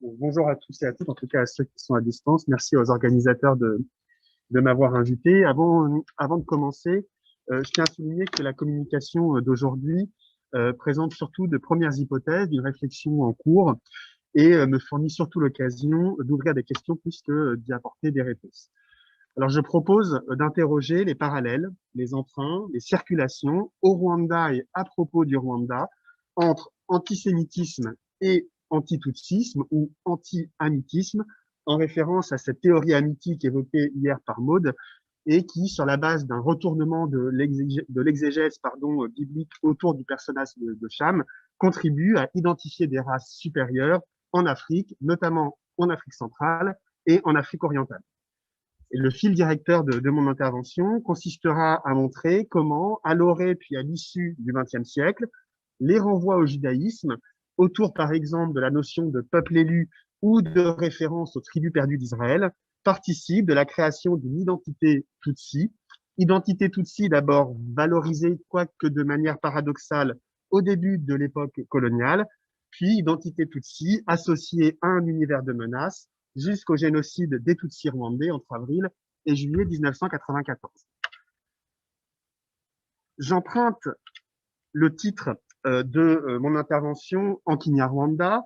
Bon, bonjour à tous et à toutes, en tout cas à ceux qui sont à distance. Merci aux organisateurs de m'avoir invité. Avant de commencer, je tiens à souligner que la communication d'aujourd'hui présente surtout de premières hypothèses, d'une réflexion en cours et me fournit surtout l'occasion d'ouvrir des questions plus que d'y apporter des réponses. Alors, je propose d'interroger les parallèles, les emprunts, les circulations au Rwanda et à propos du Rwanda entre antisémitisme et antitoutsisme ou anti-hamitisme, en référence à cette théorie hamitique évoquée hier par Maud et qui, sur la base d'un retournement de l'exégèse biblique autour du personnage de Cham, contribue à identifier des races supérieures en Afrique, notamment en Afrique centrale et en Afrique orientale. Et le fil directeur de mon intervention consistera à montrer comment, à l'orée puis à l'issue du XXe siècle, les renvois au judaïsme, autour par exemple de la notion de peuple élu ou de référence aux tribus perdues d'Israël, participent de la création d'une identité Tutsi d'abord valorisée, quoique de manière paradoxale, au début de l'époque coloniale, puis identité Tutsi associée à un univers de menaces, jusqu'au génocide des Tutsis rwandais entre avril et juillet 1994. J'emprunte le titre de mon intervention en Kinyarwanda,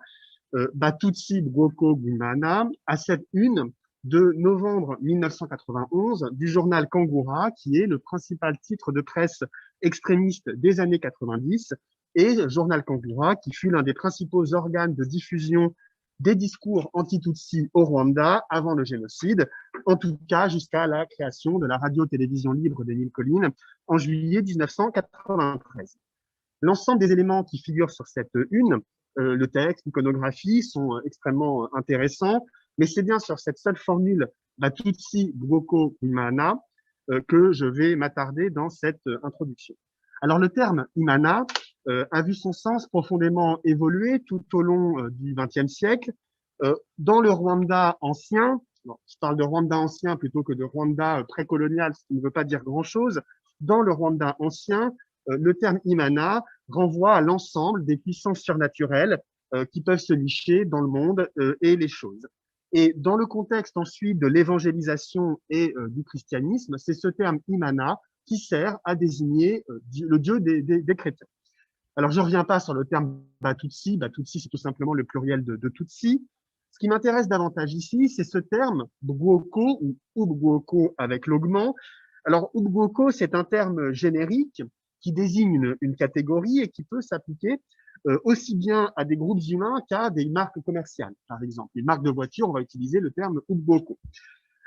Batutsi Bwoko Bwimana, à cette une de novembre 1991 du journal Kangura, qui est le principal titre de presse extrémiste des années 90, et journal Kangura, qui fut l'un des principaux organes de diffusion des discours anti-Tutsi au Rwanda avant le génocide, en tout cas jusqu'à la création de la radio-télévision libre des Mille Collines en juillet 1993. L'ensemble des éléments qui figurent sur cette une, le texte, l'iconographie, sont extrêmement intéressants, mais c'est bien sur cette seule formule Batutsi Bwoko Imana que je vais m'attarder dans cette introduction. Alors le terme Imana a vu son sens profondément évoluer tout au long du XXe siècle. Dans le Rwanda ancien, je parle de Rwanda ancien plutôt que de Rwanda précolonial, ce qui ne veut pas dire grand-chose, dans le Rwanda ancien, le terme Imana renvoie à l'ensemble des puissances surnaturelles qui peuvent se nicher dans le monde et les choses. Et dans le contexte ensuite de l'évangélisation et du christianisme, c'est ce terme Imana qui sert à désigner le Dieu des chrétiens. Alors, je ne reviens pas sur le terme Batutsi. Batutsi, c'est tout simplement le pluriel de Tutsi. Ce qui m'intéresse davantage ici, c'est ce terme Bwoko ou Ubwoko avec l'augment. Alors, Ubwoko, c'est un terme générique qui désigne une catégorie et qui peut s'appliquer aussi bien à des groupes humains qu'à des marques commerciales. Par exemple, une marque de voiture, on va utiliser le terme Ubwoko.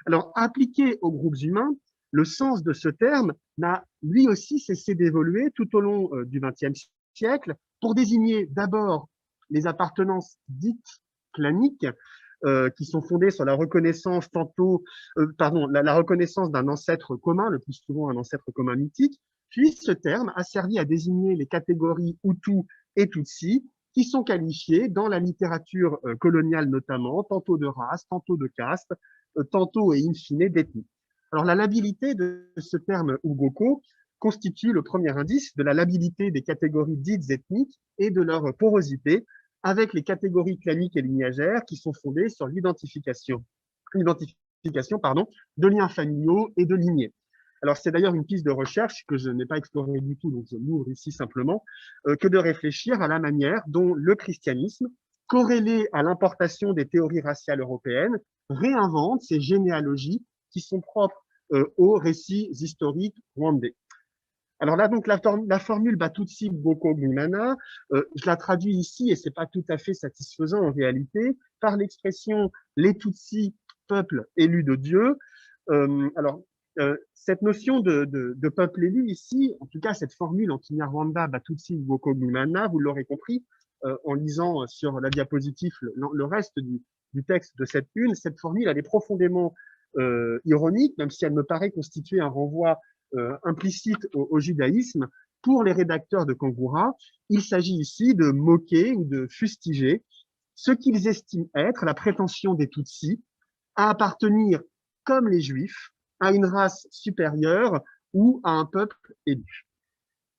Alors, appliqué aux groupes humains, le sens de ce terme n'a lui aussi cessé d'évoluer tout au long du XXe siècle pour désigner d'abord les appartenances dites claniques qui sont fondées sur la reconnaissance la reconnaissance d'un ancêtre commun, le plus souvent un ancêtre commun mythique. Puis ce terme a servi à désigner les catégories Hutu et Tutsi qui sont qualifiées dans la littérature coloniale notamment, tantôt de race, tantôt de caste, tantôt et in fine d'ethnie. Alors la labilité de ce terme Ubwoko constitue le premier indice de la labilité des catégories dites ethniques et de leur porosité avec les catégories claniques et lignagères qui sont fondées sur l'identification de liens familiaux et de lignées. Alors, c'est d'ailleurs une piste de recherche que je n'ai pas explorée du tout, donc je m'ouvre ici simplement, que de réfléchir à la manière dont le christianisme, corrélé à l'importation des théories raciales européennes, réinvente ces généalogies qui sont propres aux récits historiques rwandais. Alors là, donc, la formule Batutsi Bwoko Bwimana, je la traduis ici, et c'est pas tout à fait satisfaisant en réalité, par l'expression les Tutsis, peuple élu de Dieu. Cette notion de peuple élu ici, en tout cas cette formule en Kinyarwanda Batutsi Bwoko Bwimana, vous l'aurez compris en lisant sur la diapositive le reste du texte de cette une, cette formule elle est profondément ironique, même si elle me paraît constituer un renvoi implicite au judaïsme. Pour les rédacteurs de Kangura, il s'agit ici de moquer ou de fustiger ce qu'ils estiment être la prétention des Tutsis à appartenir, comme les Juifs, à une race supérieure ou à un peuple élu.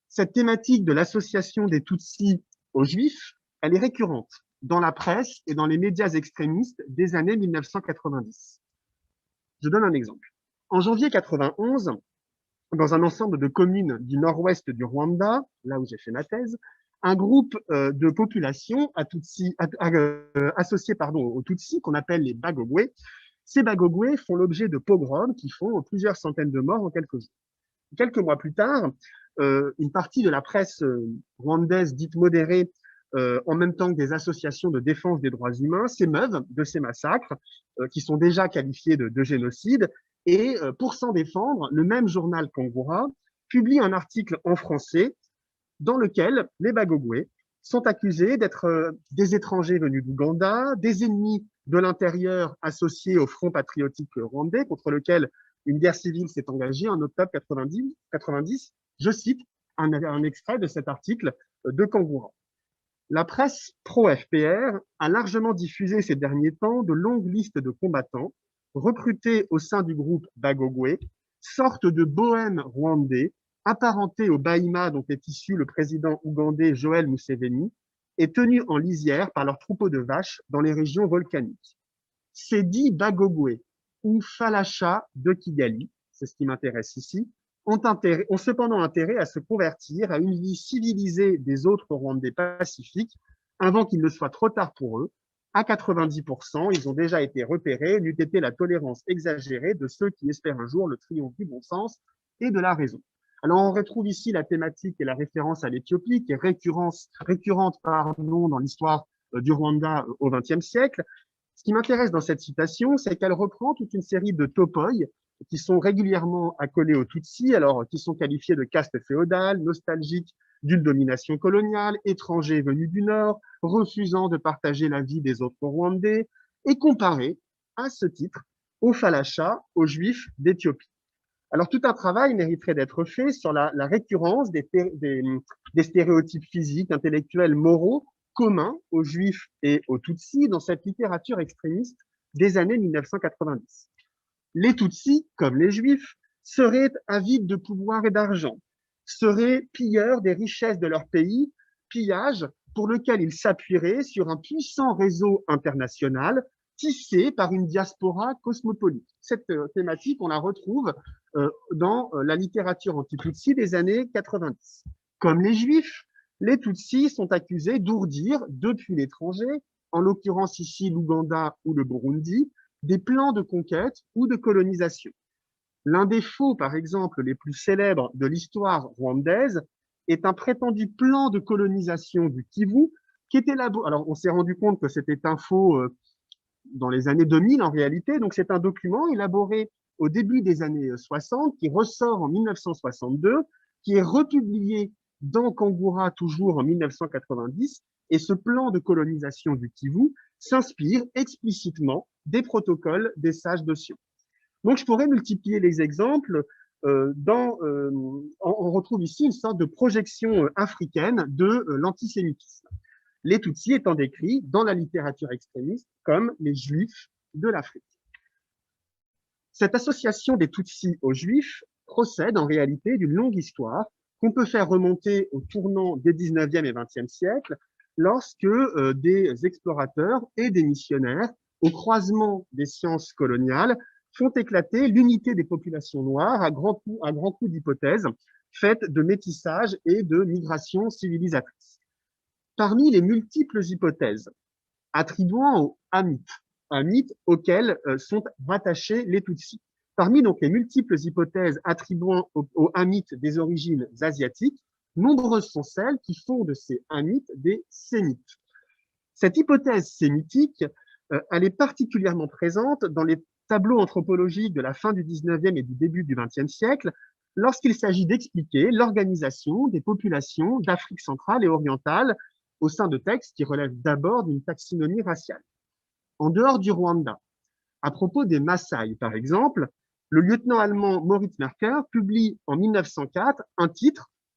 Cette thématique de l'association des Tutsis aux Juifs, elle est récurrente dans la presse et dans les médias extrémistes des années 1990. Je donne un exemple. En janvier 91, dans un ensemble de communes du nord-ouest du Rwanda, là où j'ai fait ma thèse, un groupe de population associé aux Tutsis, qu'on appelle les Bagogwe. Ces Bagogwe font l'objet de pogroms qui font plusieurs centaines de morts en quelques jours. Quelques mois plus tard, une partie de la presse rwandaise dite modérée, en même temps que des associations de défense des droits humains, s'émeuvent de ces massacres qui sont déjà qualifiés de génocide. Et pour s'en défendre, le même journal Kangura publie un article en français dans lequel les Bagogwe sont accusés d'être des étrangers venus d'Ouganda, des ennemis de l'intérieur associés au Front patriotique rwandais contre lequel une guerre civile s'est engagée en octobre 90. Je cite un extrait de cet article de Kangura. La presse pro-FPR a largement diffusé ces derniers temps de longues listes de combattants recrutés au sein du groupe Bagogwe, sorte de bohème rwandais apparenté au Bahima dont est issu le président ougandais Joël Museveni et tenu en lisière par leurs troupeaux de vaches dans les régions volcaniques. Ces dits Bagogwe ou Falasha de Kigali, c'est ce qui m'intéresse ici, ont cependant intérêt à se convertir à une vie civilisée des autres Rwandais pacifiques avant qu'il ne soit trop tard pour eux. À 90%, ils ont déjà été repérés, n'eût été la tolérance exagérée de ceux qui espèrent un jour le triomphe du bon sens et de la raison. Alors, on retrouve ici la thématique et la référence à l'Éthiopie, qui est récurrente dans l'histoire du Rwanda au XXe siècle. Ce qui m'intéresse dans cette citation, c'est qu'elle reprend toute une série de topoi qui sont régulièrement accolés aux Tutsis, alors qui sont qualifiés de caste féodale, nostalgiques d'une domination coloniale, étrangers venus du Nord, refusant de partager la vie des autres Rwandais, et comparés, à ce titre, aux Falachas, aux Juifs d'Éthiopie. Alors, tout un travail mériterait d'être fait sur la récurrence des stéréotypes physiques, intellectuels, moraux, communs aux Juifs et aux Tutsis dans cette littérature extrémiste des années 1990. Les Tutsis, comme les Juifs, seraient avides de pouvoir et d'argent, seraient pilleurs des richesses de leur pays, pillage pour lequel ils s'appuieraient sur un puissant réseau international tissé par une diaspora cosmopolite. Cette thématique, on la retrouve dans la littérature anti-Tutsi des années 90. Comme les Juifs, les Tutsis sont accusés d'ourdir depuis l'étranger, en l'occurrence ici l'Ouganda ou le Burundi, des plans de conquête ou de colonisation. L'un des faux, par exemple, les plus célèbres de l'histoire rwandaise est un prétendu plan de colonisation du Kivu qui est élaboré. Alors, on s'est rendu compte que c'était un faux dans les années 2000 en réalité. Donc, c'est un document élaboré au début des années 60 qui ressort en 1962, qui est republié dans Kangura toujours en 1990. Et ce plan de colonisation du Kivu s'inspire explicitement des protocoles des sages de Sion. Donc, je pourrais multiplier les exemples. On retrouve ici une sorte de projection africaine de l'antisémitisme. Les Tutsis étant décrits dans la littérature extrémiste comme les Juifs de l'Afrique. Cette association des Tutsis aux Juifs procède en réalité d'une longue histoire qu'on peut faire remonter au tournant des 19e et 20e siècles, lorsque des explorateurs et des missionnaires, au croisement des sciences coloniales, font éclater l'unité des populations noires à grands coups d'hypothèses faites de métissage et de migration civilisatrice. Parmi les multiples hypothèses attribuant aux Hamites auxquels sont rattachés les Tutsis, parmi donc les multiples hypothèses attribuant aux Hamites des origines asiatiques, nombreuses sont celles qui font de ces Hamites des Sémites. Cette hypothèse sémitique, elle est particulièrement présente dans les tableaux anthropologiques de la fin du 19e et du début du 20e siècle, lorsqu'il s'agit d'expliquer l'organisation des populations d'Afrique centrale et orientale au sein de textes qui relèvent d'abord d'une taxinomie raciale. En dehors du Rwanda, à propos des Maasai, par exemple, le lieutenant allemand Moritz Merker publie en 1904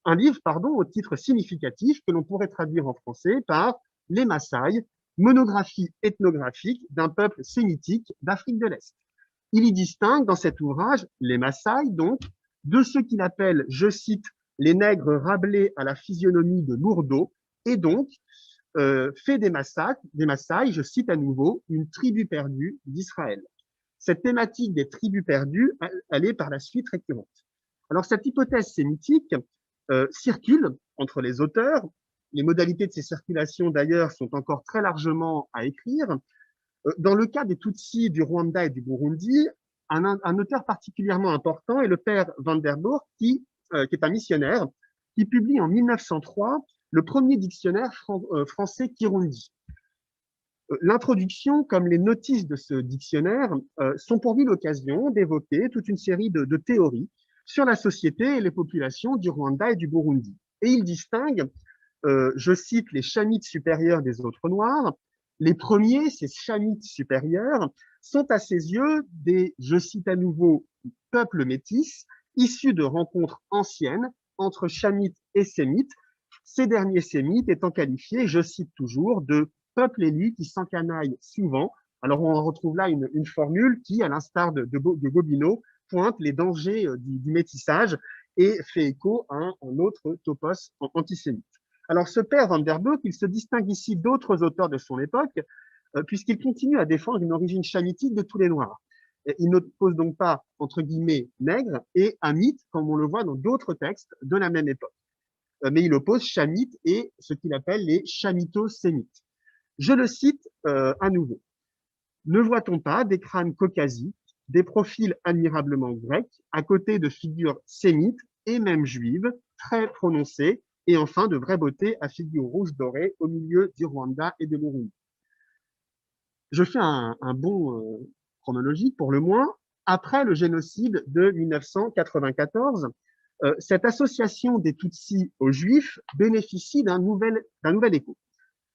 un livre au titre significatif que l'on pourrait traduire en français par Les Maasai, monographie ethnographique d'un peuple sémitique d'Afrique de l'Est. Il y distingue dans cet ouvrage les Maasai, donc, de ceux qu'il appelle, je cite, les nègres rablés à la physionomie de lourdeau, et donc fait des Maasai, je cite à nouveau, une tribu perdue d'Israël. Cette thématique des tribus perdues, elle est par la suite récurrente. Alors cette hypothèse sémitique circule entre les auteurs. Les modalités de ces circulations, d'ailleurs, sont encore très largement à écrire. Dans le cas des Tutsis du Rwanda et du Burundi, un auteur particulièrement important est le père Van der Burg, qui est un missionnaire, qui publie en 1903 le premier dictionnaire français Kirundi. L'introduction, comme les notices de ce dictionnaire, sont pour lui l'occasion d'évoquer toute une série de théories sur la société et les populations du Rwanda et du Burundi. Et il distingue, je cite, les Chamites supérieurs des autres Noirs. Les premiers, ces Chamites supérieurs, sont à ses yeux des, je cite à nouveau, peuples métis, issus de rencontres anciennes entre Chamites et Sémites, ces derniers Sémites étant qualifiés, je cite toujours, de peuple élu qui s'encanaille souvent. Alors on retrouve là une formule qui, à l'instar de Gobineau, pointe les dangers du métissage et fait écho à un autre topos antisémite. Alors ce père Van der Burg, il se distingue ici d'autres auteurs de son époque, puisqu'il continue à défendre une origine chamitique de tous les Noirs. Il n'oppose donc pas, entre guillemets, nègre et hamite, comme on le voit dans d'autres textes de la même époque. Mais il oppose chamite et ce qu'il appelle les chamito-sémites. Je le cite à nouveau. Ne voit-on pas des crânes caucasiques, des profils admirablement grecs, à côté de figures sémites et même juives, très prononcées, et enfin de vraie beauté à figures rouges dorées au milieu du Rwanda et de l'Urundi. Je fais un bond chronologique pour le moins. Après le génocide de 1994, cette association des Tutsis aux Juifs bénéficie d'un nouvel écho.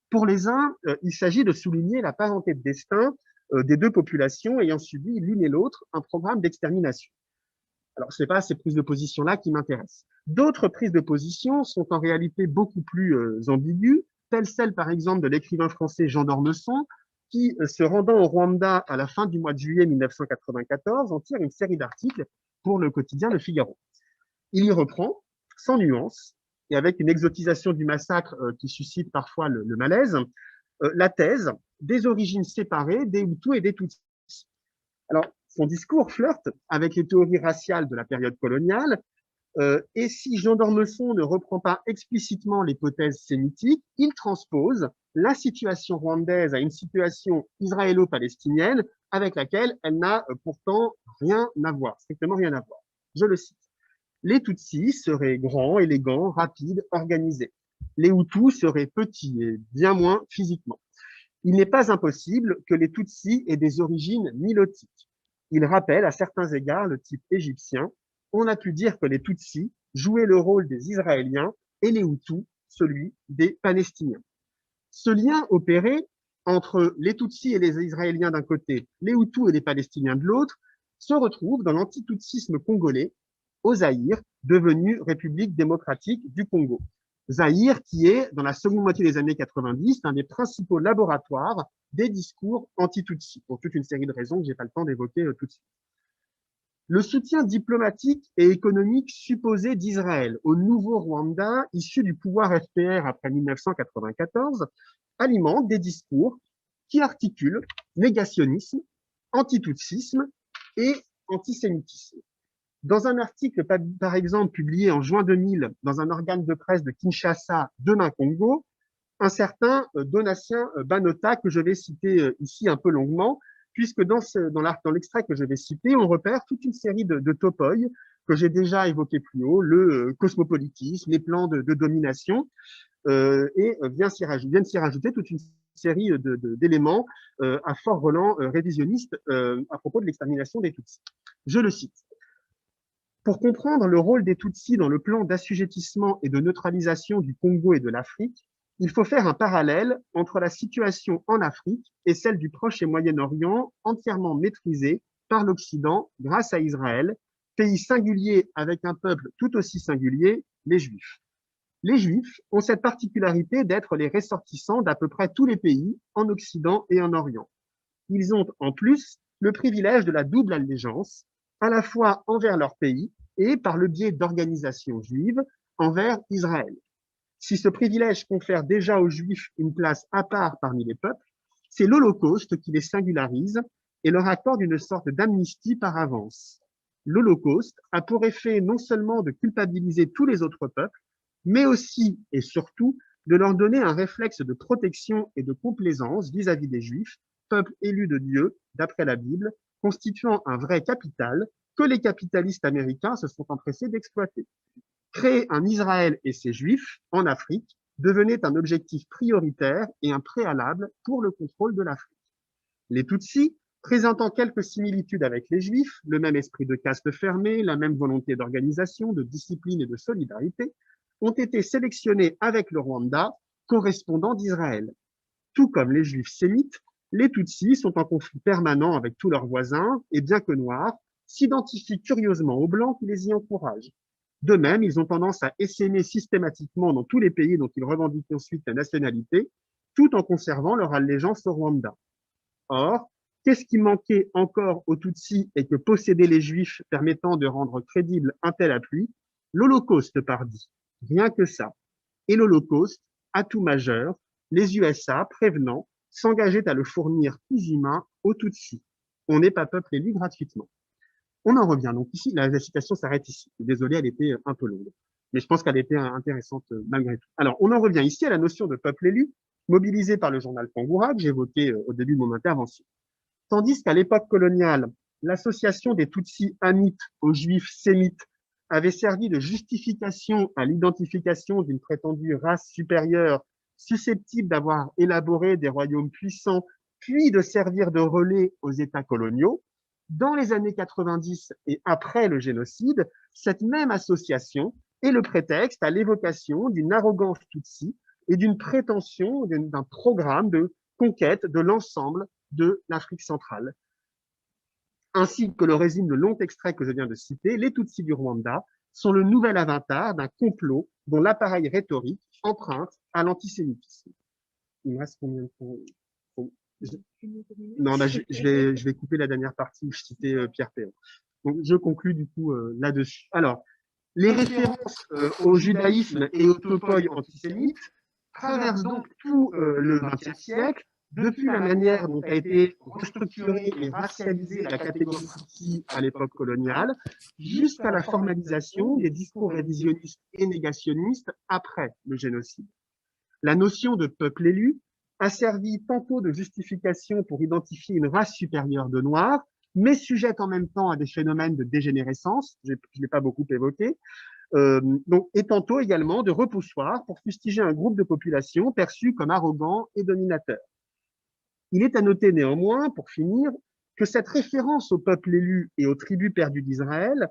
Pour les uns, il s'agit de souligner la parenté de destin des deux populations ayant subi l'une et l'autre un programme d'extermination. Alors, ce n'est pas ces prises de position-là qui m'intéressent. D'autres prises de position sont en réalité beaucoup plus ambiguës, telle celle, par exemple, de l'écrivain français Jean d'Ormesson, qui, se rendant au Rwanda à la fin du mois de juillet 1994, en tire une série d'articles pour le quotidien Le Figaro. Il y reprend, sans nuance, et avec une exotisation du massacre qui suscite parfois le malaise, la thèse des origines séparées des Hutus et des Tutsis. Alors, son discours flirte avec les théories raciales de la période coloniale, et si Jean d'Ormesson ne reprend pas explicitement l'hypothèse sémitique, il transpose la situation rwandaise à une situation israélo-palestinienne avec laquelle elle n'a pourtant rien à voir, strictement rien à voir. Je le cite. Les Tutsis seraient grands, élégants, rapides, organisés. Les Hutus seraient petits et bien moins physiquement. Il n'est pas impossible que les Tutsis aient des origines nilotiques. Ils rappellent à certains égards le type égyptien. On a pu dire que les Tutsis jouaient le rôle des Israéliens et les Hutus celui des Palestiniens. Ce lien opéré entre les Tutsis et les Israéliens d'un côté, les Hutus et les Palestiniens de l'autre, se retrouve dans l'antitutsisme congolais, au Zaïre, devenu République démocratique du Congo. Zaïre qui est, dans la seconde moitié des années 90, un des principaux laboratoires des discours anti-Tutsis, pour toute une série de raisons que je n'ai pas le temps d'évoquer tout de suite. Le soutien diplomatique et économique supposé d'Israël au nouveau Rwanda, issu du pouvoir FPR après 1994, alimente des discours qui articulent négationnisme, antitutsisme et antisémitisme. Dans un article, par exemple, publié en juin 2000 dans un organe de presse de Kinshasa, Demain Congo, un certain Donatien Banota, que je vais citer ici un peu longuement, puisque dans l'extrait que je vais citer, on repère toute une série de topoi que j'ai déjà évoqué plus haut, le cosmopolitisme, les plans de domination, et viennent s'y rajouter toute une série d'éléments à fort relent révisionniste à propos de l'extermination des Tutsis. Je le cite. Pour comprendre le rôle des Tutsis dans le plan d'assujettissement et de neutralisation du Congo et de l'Afrique, il faut faire un parallèle entre la situation en Afrique et celle du Proche et Moyen-Orient, entièrement maîtrisée par l'Occident grâce à Israël, pays singulier avec un peuple tout aussi singulier, les Juifs. Les Juifs ont cette particularité d'être les ressortissants d'à peu près tous les pays en Occident et en Orient. Ils ont en plus le privilège de la double allégeance, à la fois envers leur pays et par le biais d'organisations juives envers Israël. Si ce privilège confère déjà aux Juifs une place à part parmi les peuples, c'est l'Holocauste qui les singularise et leur accorde une sorte d'amnistie par avance. L'Holocauste a pour effet non seulement de culpabiliser tous les autres peuples, mais aussi et surtout de leur donner un réflexe de protection et de complaisance vis-à-vis des Juifs, peuple élu de Dieu, d'après la Bible, constituant un vrai capital que les capitalistes américains se sont empressés d'exploiter. Créer un Israël et ses Juifs en Afrique devenait un objectif prioritaire et un préalable pour le contrôle de l'Afrique. Les Tutsis, présentant quelques similitudes avec les Juifs, le même esprit de caste fermé, la même volonté d'organisation, de discipline et de solidarité, ont été sélectionnés avec le Rwanda, correspondant d'Israël. Tout comme les Juifs sémites, les Tutsis sont en conflit permanent avec tous leurs voisins et, bien que noirs, s'identifient curieusement aux Blancs qui les y encouragent. De même, ils ont tendance à essaimer systématiquement dans tous les pays dont ils revendiquent ensuite la nationalité, tout en conservant leur allégeance au Rwanda. Or, qu'est-ce qui manquait encore aux Tutsis et que possédaient les Juifs permettant de rendre crédible un tel appui? L'Holocauste, pardi. Rien que ça. Et l'Holocauste, atout majeur, les USA, prévenant, s'engageaient à le fournir plus humain aux Tutsis. On n'est pas peuple élu gratuitement. On en revient donc ici, la citation s'arrête ici. Désolé, elle était un peu longue, mais je pense qu'elle était intéressante malgré tout. Alors, on en revient ici à la notion de peuple élu, mobilisée par le journal Pangoura, que j'évoquais au début de mon intervention. Tandis qu'à l'époque coloniale, l'association des Tutsis hamites aux Juifs sémites avait servi de justification à l'identification d'une prétendue race supérieure susceptible d'avoir élaboré des royaumes puissants, puis de servir de relais aux États coloniaux, dans les années 90 et après le génocide, cette même association est le prétexte à l'évocation d'une arrogance tutsi et d'une prétention d'un programme de conquête de l'ensemble de l'Afrique centrale. Ainsi que le résume le long extrait que je viens de citer, les Tutsis du Rwanda sont le nouvel avatar d'un complot dont l'appareil rhétorique emprunte à l'antisémitisme. Il me reste combien de temps? Non, bah, je vais couper la dernière partie où je citais Pierre Péan. Donc, je conclus du coup là-dessus. Alors, les références au judaïsme et au topoi antisémite traversent donc tout le XXe siècle, depuis la manière dont a été restructurée et racialisée la catégorie Tutsi à l'époque coloniale, jusqu'à la formalisation des discours révisionnistes et négationnistes après le génocide. La notion de peuple élu a servi tantôt de justification pour identifier une race supérieure de Noirs, mais sujette en même temps à des phénomènes de dégénérescence, je ne l'ai pas beaucoup évoqué, donc, et tantôt également de repoussoir pour fustiger un groupe de population perçu comme arrogant et dominateur. Il est à noter néanmoins, pour finir, que cette référence au peuple élu et aux tribus perdues d'Israël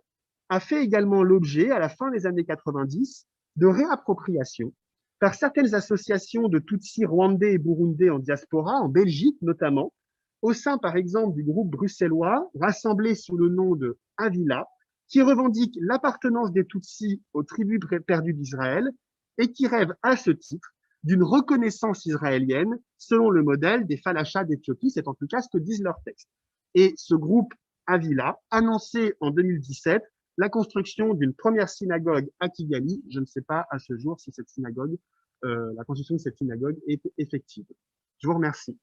a fait également l'objet, à la fin des années 90, de réappropriation par certaines associations de Tutsis rwandais et burundais en diaspora, en Belgique notamment, au sein par exemple du groupe bruxellois rassemblé sous le nom de Avila, qui revendique l'appartenance des Tutsis aux tribus perdues d'Israël et qui rêve à ce titre d'une reconnaissance israélienne selon le modèle des Falachas d'Éthiopie, c'est en tout cas ce que disent leurs textes. Et ce groupe Avila annonçait en 2017 la construction d'une première synagogue à Kigali. Je ne sais pas à ce jour si cette synagogue, la construction de cette synagogue est effective. Je vous remercie.